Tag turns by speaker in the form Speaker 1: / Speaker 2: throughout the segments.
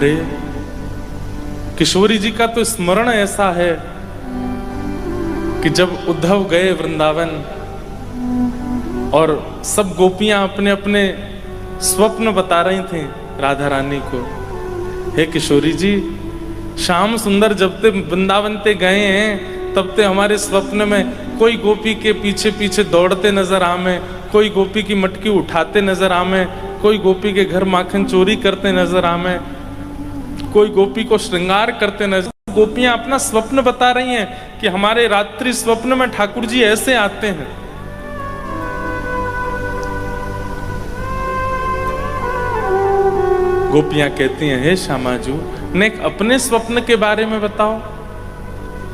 Speaker 1: अरे किशोरी जी का तो स्मरण ऐसा है कि जब उद्धव गए वृंदावन और सब गोपियां अपने अपने स्वप्न बता रही थी राधा रानी को, हे किशोरी जी, श्याम सुंदर जब ते वृंदावन ते गए हैं तब ते हमारे स्वप्न में कोई गोपी के पीछे पीछे दौड़ते नजर आवे, कोई गोपी की मटकी उठाते नजर आवे, कोई गोपी के घर माखन चोरी करते नजर आवे, कोई गोपी को श्रृंगार करते नजर। गोपियां अपना स्वप्न बता रही हैं कि हमारे रात्रि स्वप्न में ठाकुर जी ऐसे आते हैं। गोपियां कहती हैं, हे श्यामाजू, ने अपने स्वप्न के बारे में बताओ,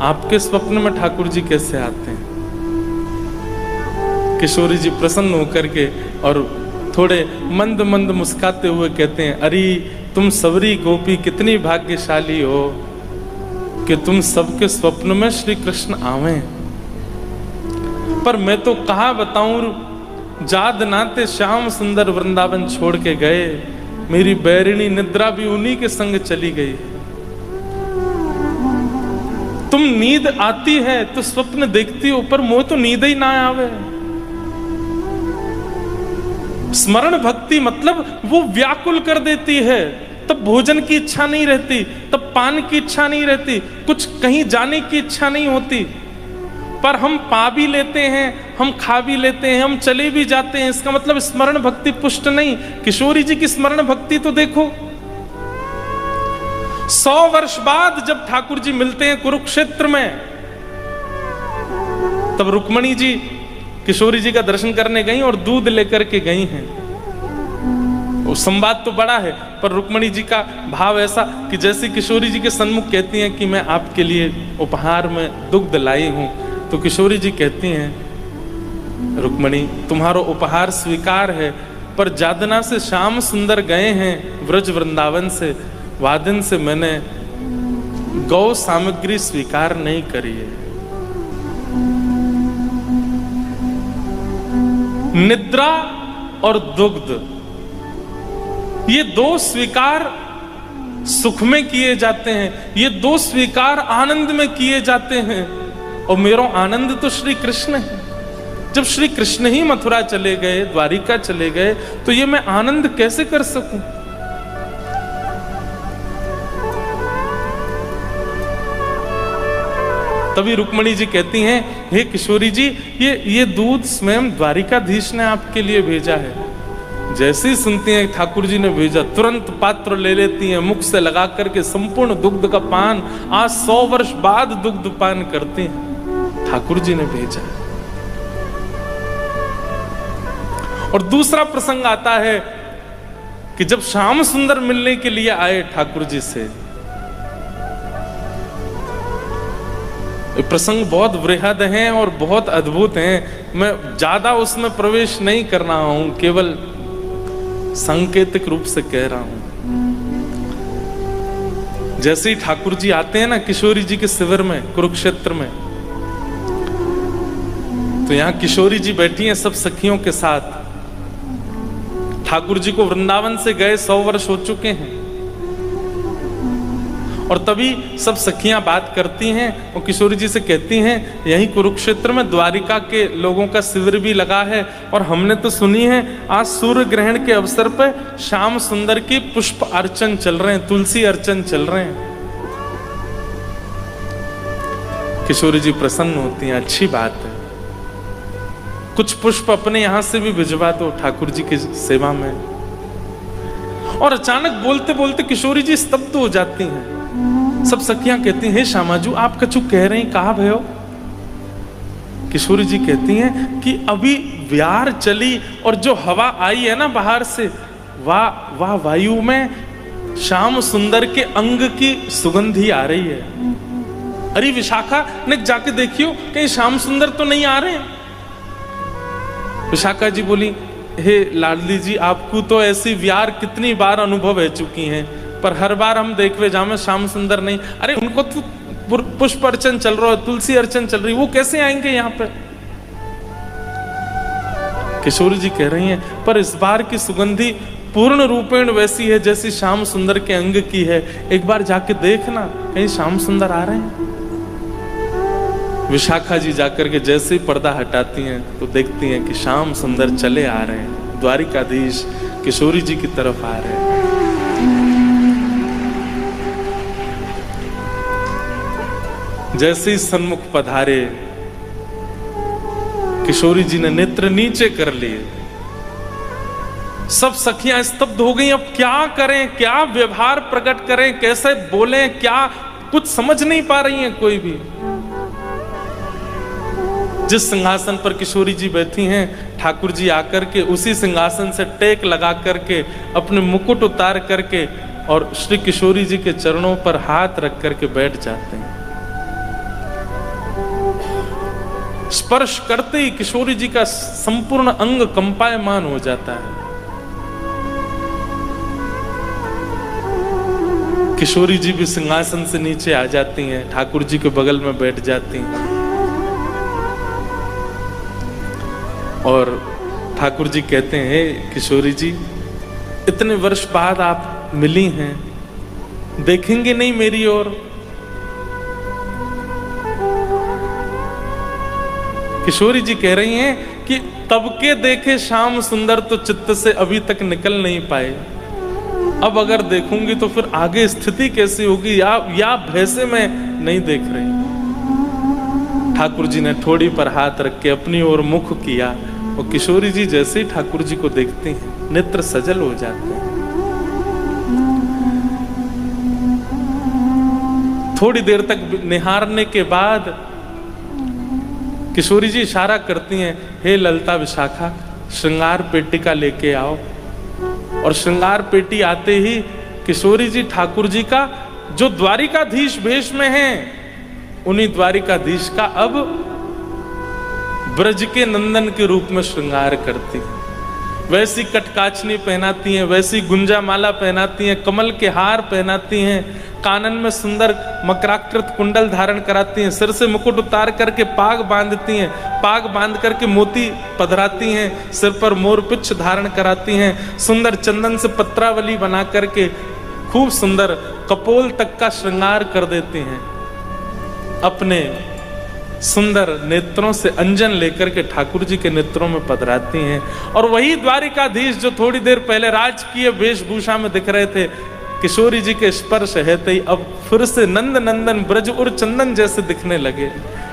Speaker 1: आपके स्वप्न में ठाकुर जी कैसे आते हैं? किशोरी जी प्रसन्न होकर के और थोड़े मंद मंद मुस्काते हुए कहते हैं, अरे तुम सबरी गोपी कितनी भाग्यशाली हो कि तुम सबके स्वप्न में श्री कृष्ण आवे। पर मैं तो कहा बताऊं, जाद नाते श्याम सुंदर वृंदावन छोड़ के गए, मेरी बैरिणी निद्रा भी उन्हीं के संग चली गई। तुम नींद आती है तो स्वप्न देखती हो, पर मोह तो नींद ही ना आवे। स्मरण भक्ति मतलब वो व्याकुल कर देती है, तब भोजन की इच्छा नहीं रहती, तब पान की इच्छा नहीं रहती, कुछ कहीं जाने की इच्छा नहीं होती। पर हम पा भी लेते हैं, हम खा भी लेते हैं, हम चले भी जाते हैं, इसका मतलब स्मरण भक्ति पुष्ट नहीं। किशोरी जी की स्मरण भक्ति तो देखो, 100 वर्ष बाद जब ठाकुर जी मिलते हैं कुरुक्षेत्र में, तब रुक्मणी जी किशोरी जी का दर्शन करने गई और दूध लेकर के गई हैं। वो संवाद तो बड़ा है, पर रुक्मणी जी का भाव ऐसा कि जैसे किशोरी जी के सन्मुख कहती हैं कि मैं आपके लिए उपहार में दुग्ध लाई हूं, तो किशोरी जी कहती हैं, रुक्मणी तुम्हारा उपहार स्वीकार है, पर जादना से श्याम सुंदर गए हैं व्रज वृंदावन से, वादन से मैंने गौ सामग्री स्वीकार नहीं करी है। निद्रा और दुग्ध, ये दो स्वीकार सुख में किए जाते हैं, ये दो स्वीकार आनंद में किए जाते हैं, और मेरा आनंद तो श्री कृष्ण है। जब श्री कृष्ण ही मथुरा चले गए, द्वारिका चले गए, तो ये मैं आनंद कैसे कर सकूं? तभी रुक्मणी जी कहती हैं, हे किशोरी जी, ये दूध स्वयं द्वारिकाधीश ने आपके लिए भेजा है। जैसे ही सुनती हैं ठाकुर जी ने भेजा, तुरंत पात्र ले लेती हैं, मुख से लगा करके संपूर्ण दुग्ध का पान, आज 100 वर्ष बाद दुग्ध पान करती हैं, ठाकुर जी ने भेजा है। और दूसरा प्रसंग आता है कि जब श्याम सुंदर मिलने के लिए आए ठाकुर जी से, प्रसंग बहुत वृहद हैं और बहुत अद्भुत हैं, मैं ज्यादा उसमें प्रवेश नहीं कर रहा हूं, केवल सांकेतिक रूप से कह रहा हूं। जैसे ही ठाकुर जी आते हैं ना किशोरी जी के शिविर में कुरुक्षेत्र में, तो यहां किशोरी जी बैठी हैं सब सखियों के साथ। ठाकुर जी को वृंदावन से गए 100 वर्ष हो चुके हैं, और तभी सब सखियां बात करती हैं और किशोरी जी से कहती हैं, यहीं कुरुक्षेत्र में द्वारिका के लोगों का शिविर भी लगा है, और हमने तो सुनी है आज सूर्य ग्रहण के अवसर पर श्याम सुंदर की पुष्प अर्चन चल रहे हैं, तुलसी अर्चन चल रहे हैं। किशोरी जी प्रसन्न होती हैं, अच्छी बात है, कुछ पुष्प अपने यहां से भी भिजवा दो ठाकुर जी की सेवा में। और अचानक बोलते बोलते किशोरी जी स्तब्ध हो जाती हैं। सब सखियां कहती हैं, श्यामाजू आप कछु कह रहे हैं, कहा भयो? किशोरी जी कहती हैं कि अभी व्यार चली और जो हवा आई है ना बाहर से, वाह वायु में श्याम सुंदर के अंग की सुगंधी आ रही है। अरे विशाखा ने जाके देखियो कहीं श्याम सुंदर तो नहीं आ रहे हैं। विशाखा जी बोली, हे लाडली जी, आपको तो ऐसी व्यार कितनी बार अनुभव है चुकी हैं, पर हर बार हम देखवे जामे श्याम सुंदर नहीं। अरे उनको तो पुष्प अर्चन चल रहा है, तुलसी अर्चन चल रही, वो कैसे आएंगे यहाँ पे? किशोरी जी कह रही हैं, पर इस बार की सुगंधी पूर्ण रूपेण वैसी है जैसी श्याम सुंदर के अंग की है। एक बार जाके देखना, कहीं श्याम सुंदर आ रहे हैं। विशाखा जी जाकर के जैसे ही पर्दा हटाती हैं तो देखती हैं कि श्याम सुंदर चले आ रहे हैं, द्वारिकाधीश किशोरी जी की तरफ आ रहे हैं। जैसे ही सन्मुख पधारे, किशोरी जी ने नेत्र नीचे कर लिए। सब सखियां स्तब्ध हो गई। अब क्या करें, क्या व्यवहार प्रकट करें, कैसे बोलें, क्या कुछ समझ नहीं पा रही हैं कोई भी। जिस सिंहासन पर किशोरी जी बैठी हैं, ठाकुर जी आकर के उसी सिंहासन से टेक लगा करके अपने मुकुट उतार करके और श्री किशोरी जी के चरणों पर हाथ रख करके बैठ जाते हैं। स्पर्श करते ही किशोरी जी का संपूर्ण अंग कंपायमान हो जाता है। किशोरी जी भी सिंहासन से नीचे आ जाती हैं, ठाकुर जी के बगल में बैठ जाती हैं और ठाकुर जी कहते हैं, हे किशोरी जी, इतने वर्ष बाद आप मिली हैं, देखेंगे नहीं मेरी ओर? किशोरी जी कह रही हैं कि तब के देखे श्याम सुंदर तो चित्त से अभी तक निकल नहीं पाए, अब अगर देखूंगी तो फिर आगे स्थिति कैसी होगी, या भय से मैं नहीं देख रही। ठाकुर जी ने ठोड़ी पर हाथ रख के अपनी ओर मुख किया और किशोरी जी जैसे ही ठाकुर जी को देखती हैं, नेत्र सजल हो जाते हैं। थोड़ी देर तक निहारने के बाद किशोरी जी इशारा करती हैं, हे ललता विशाखा, श्रृंगार पेटिका लेके आओ। और श्रृंगार पेटी आते ही किशोरी जी ठाकुर जी का जो द्वारिकाधीश भेष में हैं, उन्हीं द्वारिकाधीश का अब ब्रज के नंदन के रूप में श्रृंगार करती हैं। वैसी कटकाचनी पहनाती हैं, वैसी गुंजा माला पहनाती हैं, कमल के हार पहनाती हैं, कानन में सुंदर मकराकृत कुंडल धारण कराती हैं, सिर से मुकुट उतार करके पाग बांधती हैं, पाग बांध करके मोती पधराती हैं, सिर पर मोर पिच्छ धारण कराती हैं, सुंदर चंदन से पत्रावली बना करके खूब सुंदर कपोल तक का श्रृंगार कर देती हैं। अपने सुंदर नेत्रों से अंजन लेकर के ठाकुर जी के नेत्रों में पधराती हैं। और वही द्वारिकाधीश जो थोड़ी देर पहले राजकीय वेशभूषा में दिख रहे थे, किशोरी जी के स्पर्श हेते ही अब फिर से नंद नंदन ब्रज और चंदन जैसे दिखने लगे,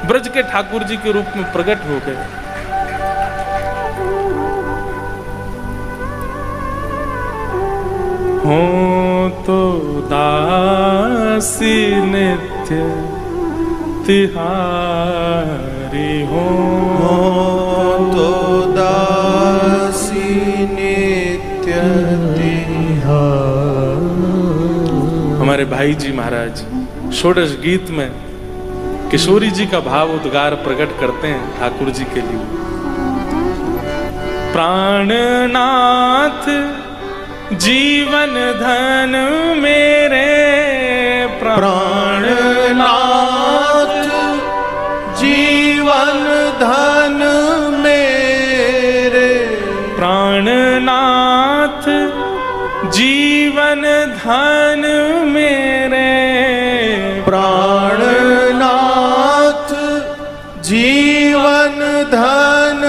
Speaker 1: ब्रज के ठाकुर जी के रूप में प्रकट हो गए। हो तो दासी नित्य तिहारी, हो
Speaker 2: तो दासी नित्य तिहारी।
Speaker 1: हमारे भाई जी महाराज षोडश गीत में किशोरी जी का भाव उद्गार प्रकट करते हैं ठाकुर जी के लिए। प्राणनाथ जीवन धन मेरे,
Speaker 2: प्राणनाथ जीवन धन मेरे,
Speaker 1: प्राणनाथ जीवन धन मेरे,
Speaker 2: प्राणनाथ जीवन धन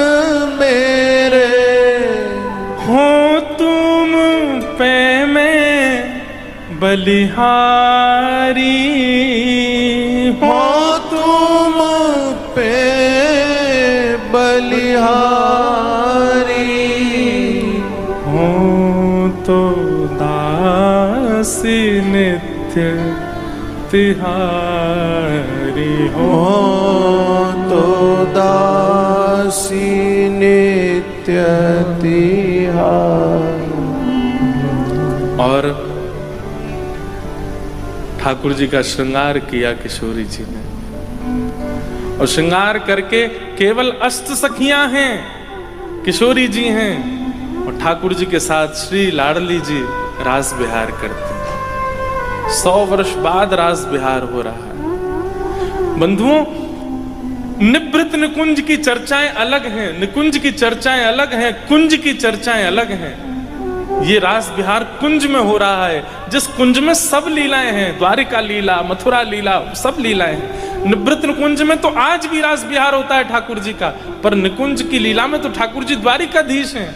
Speaker 2: मेरे।
Speaker 1: हो तुम पे मैं बलिहारी,
Speaker 2: हो तुम पे बलिहारी,
Speaker 1: हो तो दासी नित्य तिहारी,
Speaker 2: हो तो दासी नित्य तिहारी।
Speaker 1: और ठाकुर जी का श्रृंगार किया किशोरी जी ने, और श्रृंगार करके केवल अष्ट सखियां हैं, किशोरी जी हैं और ठाकुर जी के साथ श्री लाडली जी रास विहार करते हैं। 100 वर्ष बाद रास विहार हो रहा है। बंधुओं, निवृत्त निकुंज की चर्चाएं अलग हैं, निकुंज की चर्चाएं अलग हैं, कुंज की चर्चाएं अलग हैं। ये रास बिहार कुंज में हो रहा है, जिस कुंज में सब लीलाएं हैं, द्वारिका लीला, मथुरा लीला, सब लीलाएं हैं। निवृत्त निकुंज में तो आज भी रास बिहार होता है ठाकुर जी का, पर निकुंज की लीला में तो ठाकुर जी द्वारिकाधीश हैं।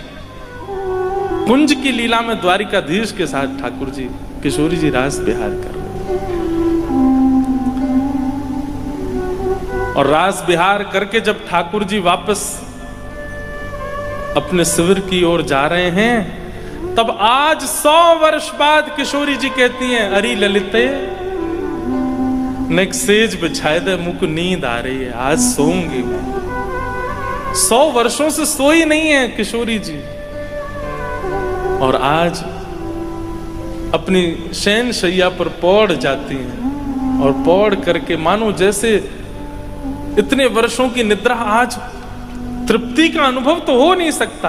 Speaker 1: कुंज की लीला में द्वारिकाधीश के साथ ठाकुर जी, किशोरी जी रास बिहार कर रहे हैं। और रास बिहार करके जब ठाकुर जी वापस अपने शिविर की ओर जा रहे हैं, तब आज 100 वर्ष बाद किशोरी जी कहती हैं, अरे ललिते नेक सेज बिछाए दे, मुझको नींद आ रही है, आज सोऊंगी मैं। 100 वर्षों से सोई नहीं है किशोरी जी, और आज अपनी शयन शैया पर पौड़ जाती हैं, और पौड़ करके मानो जैसे इतने वर्षों की निद्रा, आज तृप्ति का अनुभव तो हो नहीं सकता,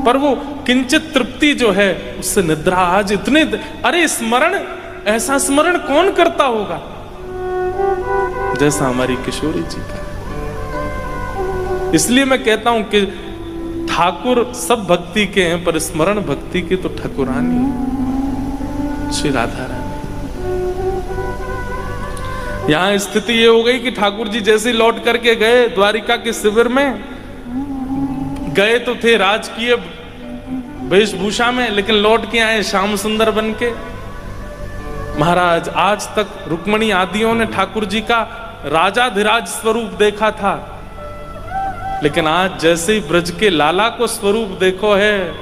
Speaker 1: पर वो किंचित तृप्ति जो है उससे निद्रा आज इतने, अरे स्मरण, ऐसा स्मरण कौन करता होगा जैसा हमारी किशोरी जी का। इसलिए मैं कहता हूं कि ठाकुर सब भक्ति के हैं, पर स्मरण भक्ति की तो ठाकुरानी श्री राधा रानी। यहां स्थिति ये हो गई कि ठाकुर जी जैसे लौट करके गए द्वारिका के शिविर में, गए तो थे राजकीय वेशभूषा में, लेकिन लौट के आए श्याम सुंदर बन के। महाराज, आज तक रुक्मणी आदियों ने ठाकुर जी का राजाधिराज स्वरूप देखा था, लेकिन आज जैसे ही ब्रज के लाला को स्वरूप देखो है,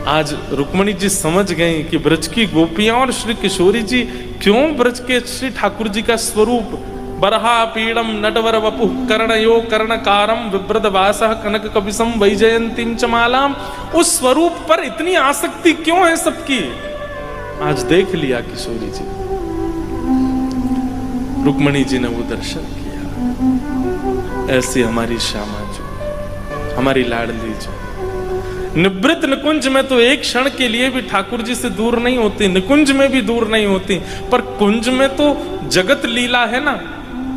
Speaker 1: आज रुक्मणी जी समझ गई कि ब्रज की गोपियां और श्री किशोरी जी क्यों ब्रज के श्री ठाकुर जी का स्वरूप बरहा पीड़म नटवर वपु कर्णयो कर्णकारम विव्रत वासः कनक कपिसम वैजयंतीम चमालाम, उस स्वरूप पर इतनी आसक्ति क्यों है सबकी, आज देख लिया किशोरी जी। रुक्मणी जी ने वो दर्शन किया। ऐसी हमारी श्यामा जो, हमारी लाडली जो निवृत्त निकुंज में तो एक क्षण के लिए भी ठाकुर जी से दूर नहीं होती, निकुंज में भी दूर नहीं होती, पर कुंज में तो जगत लीला है ना,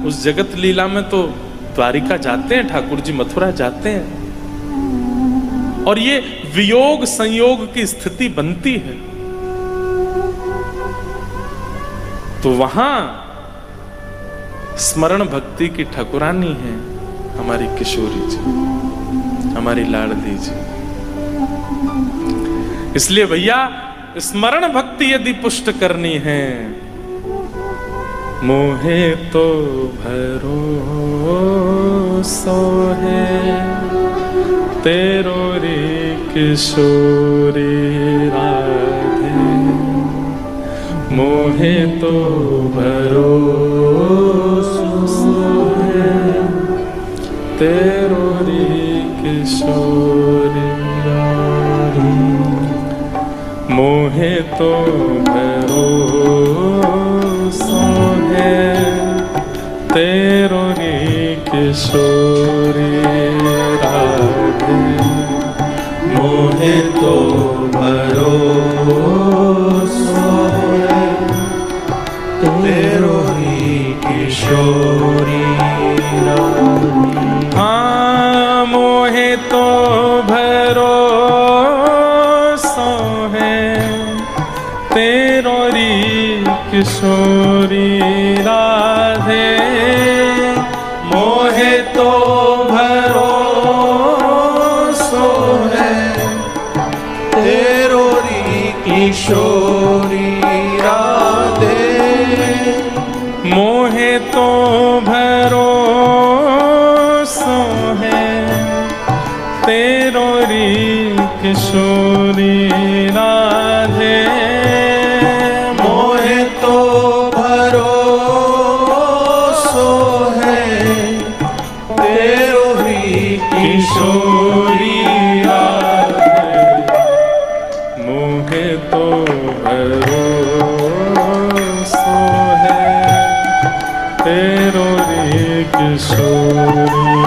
Speaker 1: उस जगत लीला में तो द्वारिका जाते हैं ठाकुर जी, मथुरा जाते हैं, और ये वियोग संयोग की स्थिति बनती है। तो वहां स्मरण भक्ति की ठाकुरानी है हमारी किशोरी जी, हमारी लाडली जी। इसलिए भैया, स्मरण भक्ति यदि पुष्ट करनी है, मोहे तो भरोसो है तेरो रे किशोरी राधे, मोहे तो भरोसो है तेरो रे किशोरी राधे, मोहे तो भरोसो है तेरो रे किशोरी राधे,
Speaker 2: मोहे तो भरोसो है तेरो ही किशोरी राधे।
Speaker 1: हाँ, मोहे तो भरोसो है तेरो री किशोरी राधे,
Speaker 2: मोहे तो भरोसो है तेरो री किशोरी राधे,
Speaker 1: मोहे तो भरोसो है तेरो री किशोरी राधे,
Speaker 2: मोहे तो भरोसो है तेरो ही किशोरी राधे,
Speaker 1: मोहे तो भरोसो है तेरो रे किशोरी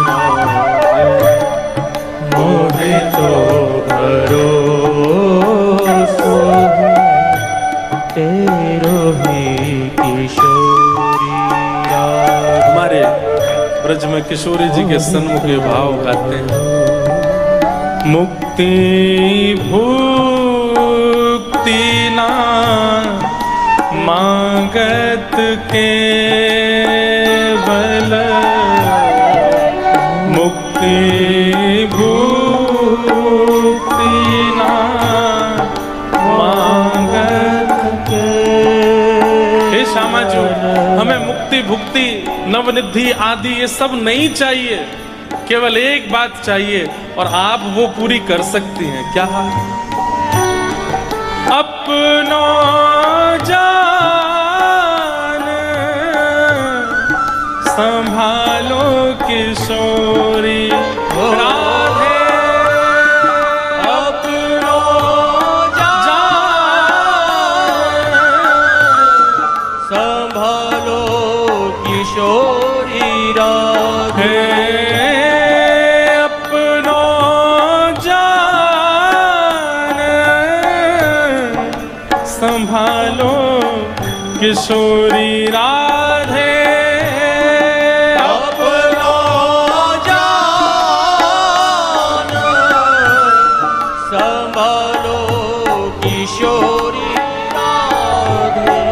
Speaker 1: राधे,
Speaker 2: मोहे तो भरोसो है तेरो ही किशोरी राधे।
Speaker 1: हमारे ब्रज में किशोरी जी के सन्मुख ये भाव गाते हैं, मुक्ति भुक्ति ना मांगत केवल, मुक्ति भुक्ति ना मांगत केवल। हे श्यामा जी, हमें मुक्ति भुक्ति नवनिधि आदि ये सब नहीं चाहिए, केवल एक बात चाहिए और आप वो पूरी कर सकती हैं। क्या? अपनो जान संभालो किशोरी राधे, अपनो जान
Speaker 2: संभालो किशोरी राधे,
Speaker 1: संभालो किशोरी राधे,
Speaker 2: अपनो जान संभालो किशोरी राधे।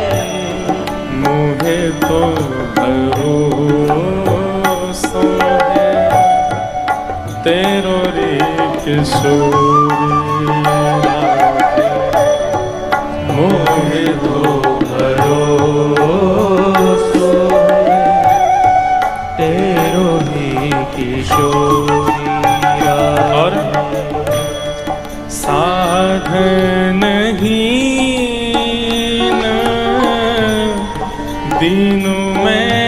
Speaker 1: मुझे तो भरोसा है तेरो रे किशोरी राधे, मुझे तो भरोसा
Speaker 2: तेरो ही किशोरी राधे।
Speaker 1: और साधन हीन दीनु में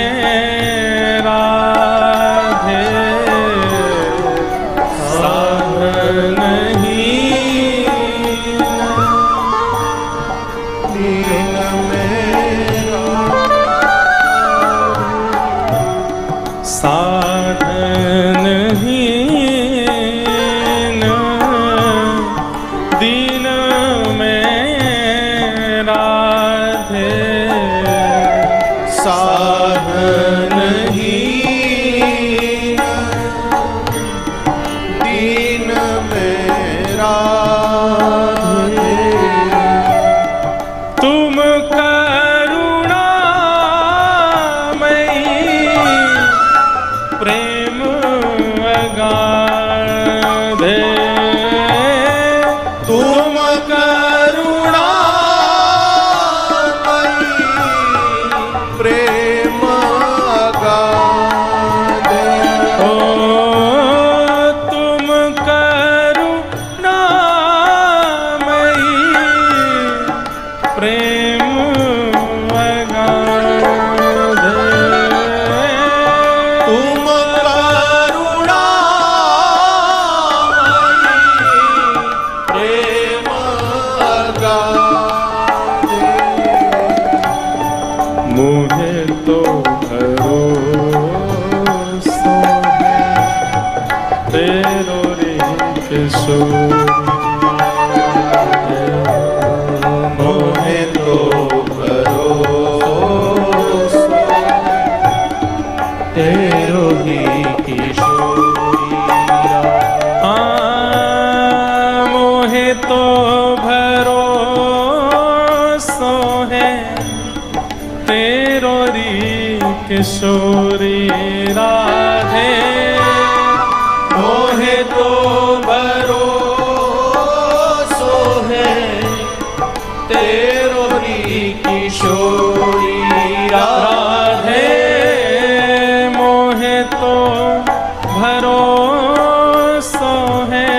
Speaker 1: राधे, साधन हीन दीन मेरा, साधन हीन दीन में राधे,
Speaker 2: साधन हीन दीन मेरा
Speaker 1: तुम करुणामयी प्रेम अगाधे,
Speaker 2: तुम करुणामयी प्रेम अगाधे।
Speaker 1: ओ तुम करुणामयी प्रेम अगाधे,
Speaker 2: तुम करुणामयी प्रेम अगाधे।
Speaker 1: मुझे तो भरोसा है तेरो रे किशोरी,
Speaker 2: मोहे तो भरोसा तेरो ही किशोरी राधे।
Speaker 1: मोहे तो भरोसा है तेरो री किशोरी राधे,
Speaker 2: मोहे तो भरोसा है तेरो ही किशोरी राधे।
Speaker 1: मोहे तो भरोसा है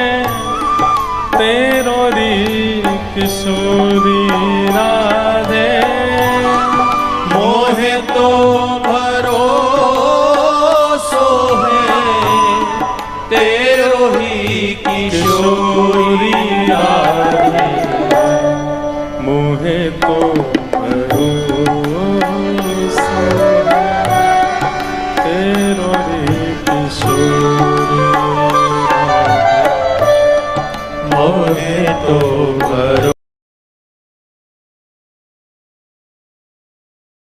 Speaker 1: तेरो री किशोरी राधे,
Speaker 2: मोहे तो भरोसा है तेरो ही किशोरी राधे।
Speaker 1: मोहे तो